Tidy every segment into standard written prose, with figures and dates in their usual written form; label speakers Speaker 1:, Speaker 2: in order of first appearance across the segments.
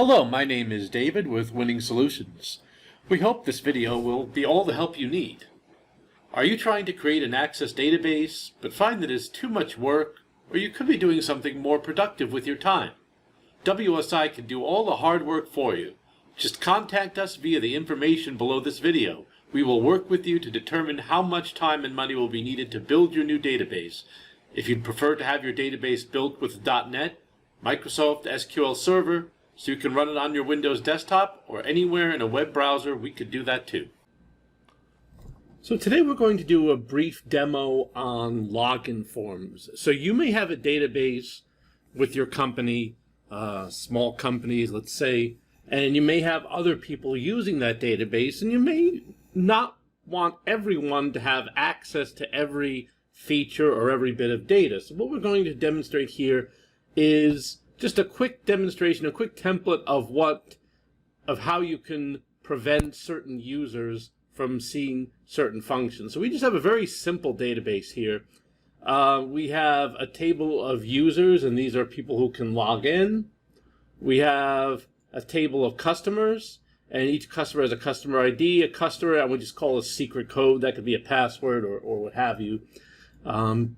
Speaker 1: Hello, my name is David with Winning Solutions. We hope this video will be all the help you need. Are you trying to create an Access database, but find that it's too much work, or you could be doing something more productive with your time? WSI can do all the hard work for you. Just contact us via the information below this video. We will work with you to determine how much time and money will be needed to build your new database. If you'd prefer to have your database built with .NET, Microsoft SQL Server, so you can run it on your Windows desktop or anywhere in a web browser, we could do that too. So today we're going to do a brief demo on login forms. So you may have a database with your company, small companies, let's say, and you may have other people using that database, and you may not want everyone to have access to every feature or every bit of data. So what we're going to demonstrate here is just a quick demonstration, a quick template of how you can prevent certain users from seeing certain functions. So we just have a very simple database here. We have a table of users, and these are people who can log in. We have a table of customers, and each customer has a customer ID, a customer, I would just call a secret code. That could be a password or what have you. Along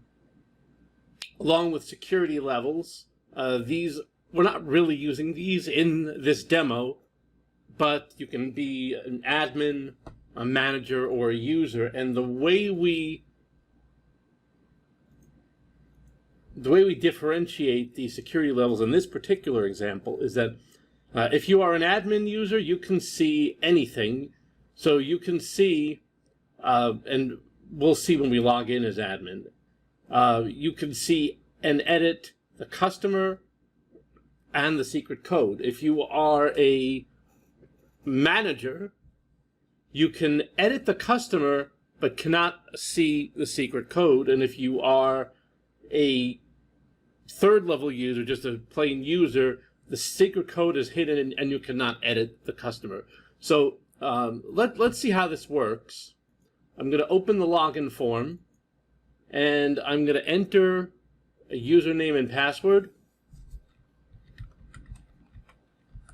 Speaker 1: with security levels. We're not really using these in this demo, but you can be an admin, a manager, or a user. And the way we differentiate the security levels in this particular example is that if you are an admin user, you can see anything. So you can see, and we'll see when we log in as admin, you can see and edit the customer and the secret code. If you are a manager, you can edit the customer but cannot see the secret code. And if you are a third level user, just a plain user, the secret code is hidden and you cannot edit the customer. So let's see how this works. I'm going to open the login form, and I'm going to enter a username and password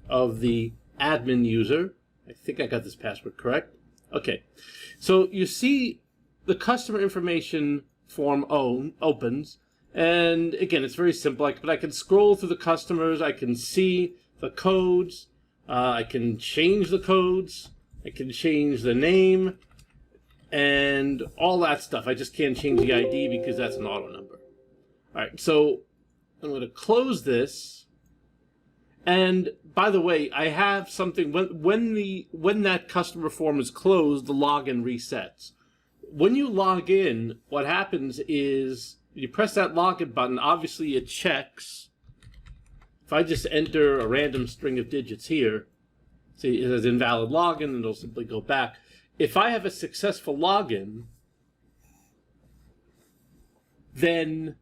Speaker 1: of the admin user. I think I got this password correct. Okay, so you see the customer information form opens, and again, it's very simple. But I can scroll through the customers, I can see the codes, I can change the codes, I can change the name, and all that stuff. I just can't change the ID because that's an auto number. All right, so I'm going to close this. And by the way, I have something, when that customer form is closed, the login resets. When you log in, what happens is you press that login button, obviously it checks. If I just enter a random string of digits here, see it says invalid login, and it'll simply go back. If I have a successful login, then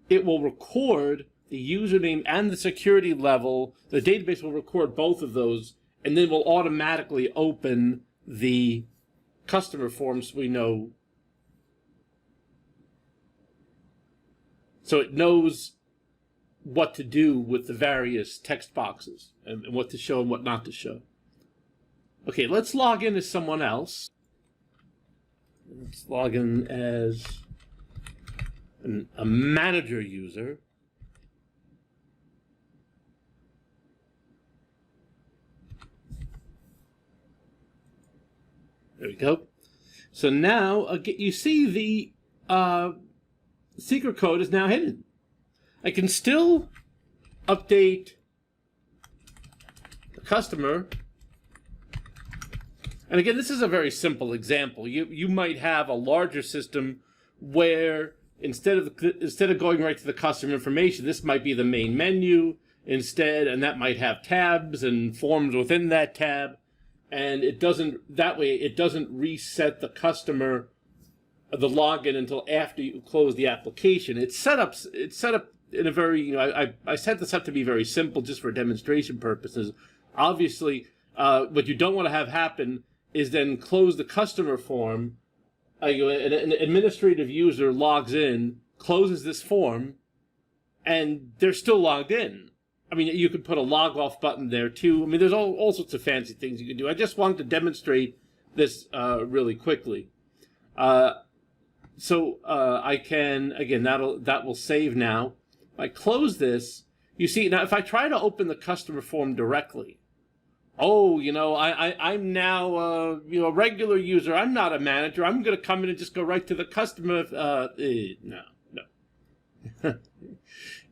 Speaker 1: it will record the username and the security level. The database will record both of those, and then will automatically open the customer form so we know. So it knows what to do with the various text boxes and what to show and what not to show. Okay, let's log in as someone else. Let's log in as a manager user. There we go. So now you see the secret code is now hidden. I can still update the customer. And again, this is a very simple example. You might have a larger system where instead of going right to the customer information, this might be the main menu instead, and that might have tabs and forms within that tab, and it doesn't reset the customer the login until after you close the application. It's set up in a very, I set this up to be very simple just for demonstration purposes. Obviously, what you don't want to have happen is then close the customer form. An administrative user logs in, closes this form, and they're still logged in. I mean, you could put a log off button there too. I mean, there's all sorts of fancy things you can do. I just wanted to demonstrate this really quickly. So I can, again, that will save now. If I close this, you see, now if I try to open the customer form directly, oh, I'm now, a regular user. I'm not a manager. I'm going to come in and just go right to the customer. No.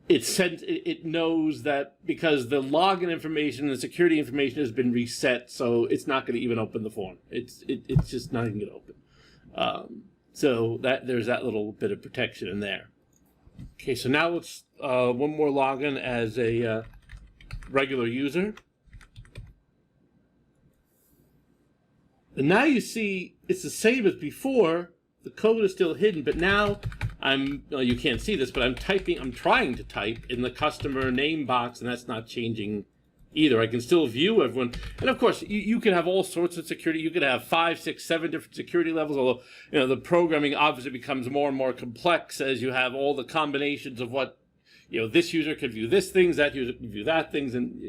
Speaker 1: It knows that because the login information, the security information has been reset, so it's not going to even open the form. It's just not even going to open. So there's that little bit of protection in there. Okay, so now let's one more login as a regular user. And now you see it's the same as before. The code is still hidden, but now you can't see this, but I'm trying to type in the customer name box, and that's not changing either. I can still view everyone. And of course, you can have all sorts of security. You could have 5, 6, 7 different security levels, although, the programming obviously becomes more and more complex as you have all the combinations of what, this user could view this things, that user can view that things, and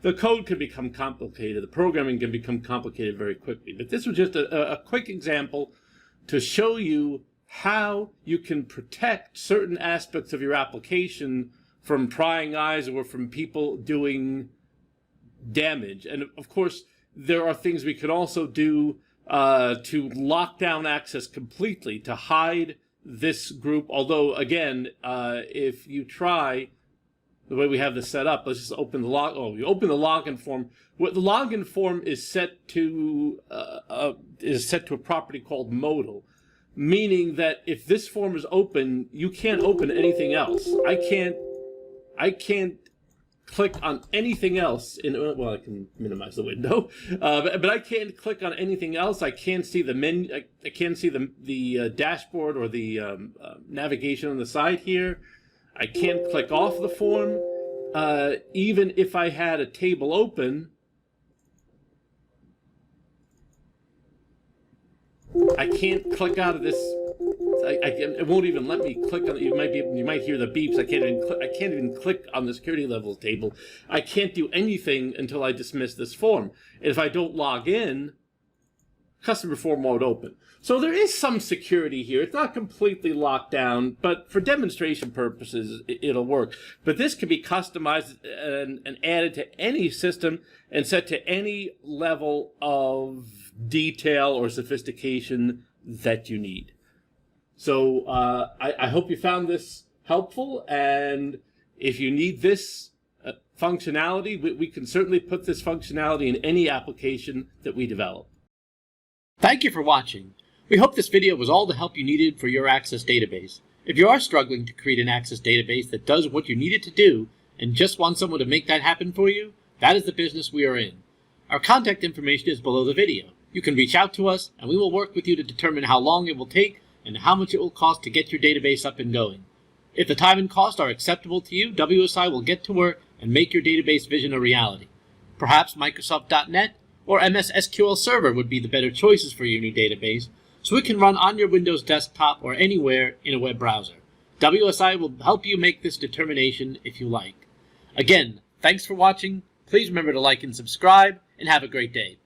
Speaker 1: the code can become complicated. The programming can become complicated very quickly. But this was just a quick example to show you how you can protect certain aspects of your application from prying eyes or from people doing damage. And of course, there are things we could also do to lock down access completely, to hide this group. Although, again, if you try the way we have this set up, let's just open the you open the login form. What the login form is set to a property called modal, meaning that if this form is open, you can't open anything else. I can't click on anything else well, I can minimize the window, but I can't click on anything else. I can't see the menu. I can't see the dashboard or the navigation on the side here. I can't click off the form. Even if I had a table open, I can't click out of this. It won't even let me click on it. You might hear the beeps. I can't even click on the security levels table. I can't do anything until I dismiss this form. And if I don't log in, customer form won't open. So there is some security here. It's not completely locked down, but for demonstration purposes, it'll work. But this can be customized and added to any system and set to any level of detail or sophistication that you need. So I hope you found this helpful, and if you need this functionality, we can certainly put this functionality in any application that we develop. Thank you for watching. We hope this video was all the help you needed for your Access database. If you are struggling to create an Access database that does what you need it to do, and just want someone to make that happen for you, that is the business we are in. Our contact information is below the video. You can reach out to us, and we will work with you to determine how long it will take and how much it will cost to get your database up and going. If the time and cost are acceptable to you, WSI will get to work and make your database vision a reality. Perhaps Microsoft.NET or MS SQL Server would be the better choices for your new database, so it can run on your Windows desktop or anywhere in a web browser. WSI will help you make this determination if you like. Again, thanks for watching. Please remember to like and subscribe, and have a great day.